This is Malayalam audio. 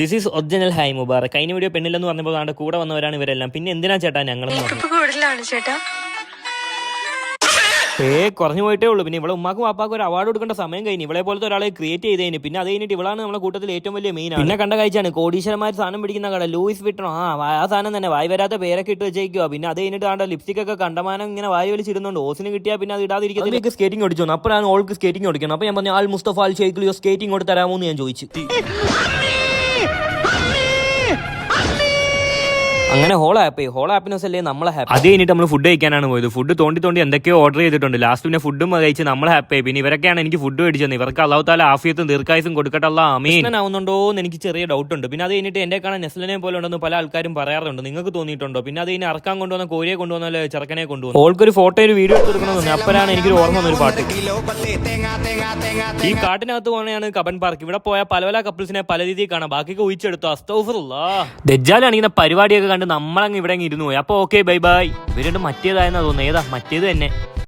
This is original hi Mubarak. കഴിഞ്ഞ വീഡിയോ പെണ്ണില്ലെന്ന് പറഞ്ഞപ്പോൾ നമ്മുടെ കൂടെ വന്നവരാണ് ഇവരെല്ലാം. പിന്നെ എന്തിനാ ചേട്ടാ ഞങ്ങളെന്ന് പറഞ്ഞു? ചേട്ടാ കുറഞ്ഞു പോയിട്ടേ ഉള്ളൂ. പിന്നെ ഇവിടെ ഉമ്മാക്കും വാപ്പാക്കും ഒരു അവാർഡ് കൊടുക്കേണ്ട സമയം കഴിഞ്ഞു. ഇവളെ പോലത്തെ ഒരാളെ ക്രിയേറ്റ് ചെയ്തതിന്. പിന്നെ അത് കഴിഞ്ഞിട്ട് ഇവളാണ് നമ്മുടെ കൂട്ടത്തിൽ ഏറ്റവും വലിയ മെയിൻ. പിന്നെ കണ്ട കാഴ്ചയാണ് കോടീശ്വരന്മാർ സാധനം പിടിക്കുന്ന കട ലൂയിസ് വിട്ടണോ. ആ സാധനം തന്നെ വായി വരാത്ത പേരൊക്കെ ഇട്ട് വെച്ചേക്കുക. പിന്നെ അത് കഴിഞ്ഞിട്ട് ആണ്ട ലിപ്സ്റ്റിക് ഒക്കെ കണ്ടമാനം ഇങ്ങനെ വായി വലിച്ചിടുന്നുണ്ട്. ഓസിന് കിട്ടിയാൽ പിന്നെ അത് ഇടാതിരിക്കുന്നത്. സ്കേറ്റിംഗ് ഓടിച്ചു. അപ്പോഴാണ് ഓൾക്ക് സ്കേറ്റിംഗ് ഓടിക്കണം. അപ്പോൾ ഞാൻ പറഞ്ഞു ആൽ മുസ്തഫ അൽ ഷെയ്ഖ് സ്കേറ്റിംഗ് ഓടി തരാമോ എന്ന് ഞാൻ ചോദിച്ചു. അങ്ങനെ ഹോൾ ഹാപ്പിനെസ് അല്ലേ നമ്മളെ ഹാപ്പി. അത് കഴിഞ്ഞിട്ട് നമ്മൾ ഫുഡ് കഴിക്കാനാണ് പോയത്. ഫുഡ് തോണ്ടി എന്തൊക്കെയോ ഓർഡർ ചെയ്തിട്ടുണ്ട്. ലാസ്റ്റ് പിന്നെ ഫുഡും കഴിച്ച് നമ്മൾ ഹാപ്പി ആയി. പിന്നെ ഇവരൊക്കെയാണ് എനിക്ക് ഫുഡ് മേടിച്ചത്. ഇവർക്ക് അല്ലാഹു തആല ആഫിയത്തും ദീർഘായുസും കൊടുക്കട്ടെ ആമീൻ. ആവുന്നുണ്ടോ എന്ന് എനിക്ക് ചെറിയ ഡൗട്ട് ഉണ്ട്. പിന്നെ അത് കഴിഞ്ഞിട്ട് എന്റെ കാണാൻ നെസ്ലിനെ പോലെ ഉണ്ടെന്ന് പല ആൾക്കാരും പറയാറുണ്ട്. നിങ്ങൾക്ക് തോന്നിയിട്ടുണ്ടോ? പിന്നെ അത് കഴിഞ്ഞ് അറക്കാൻ കൊണ്ടുവന്ന കോരിയെ കൊണ്ടുവന്ന ചെറുക്കനെ കൊണ്ടുവന്നു. ഓൾക്കൊരു ഫോട്ടോ ഒരു വീഡിയോ എടുത്ത് കൊടുക്കണമെന്ന്. അപ്പോഴാണ് എനിക്കൊരു ഓർമ്മ വന്നൊരു പാട്ട്. ഈ കാട്ടിനകത്ത് പോകണയാണ് കബൻ പാർക്ക്. ഇവിടെ പോയ പല കപ്പിൾസിനെ പല രീതിയിൽ കാണാം. ബാക്കിയൊക്കെ ഒഴിച്ചെടുത്തു. അസ്തഗ്ഫിറുല്ലാഹ്. ദജ്ജാലാണെങ്കിൽ പരിപാടിയൊക്കെ കണ്ട് നമ്മളങ്ങ് ഇവിടെ ഇരുന്നു പോയി. അപ്പോൾ ഓക്കെ ബൈ ബൈ. ഇവരുടെ മറ്റേതായെന്നാ തോന്നുന്നു. ഏതാ മറ്റേത് തന്നെ.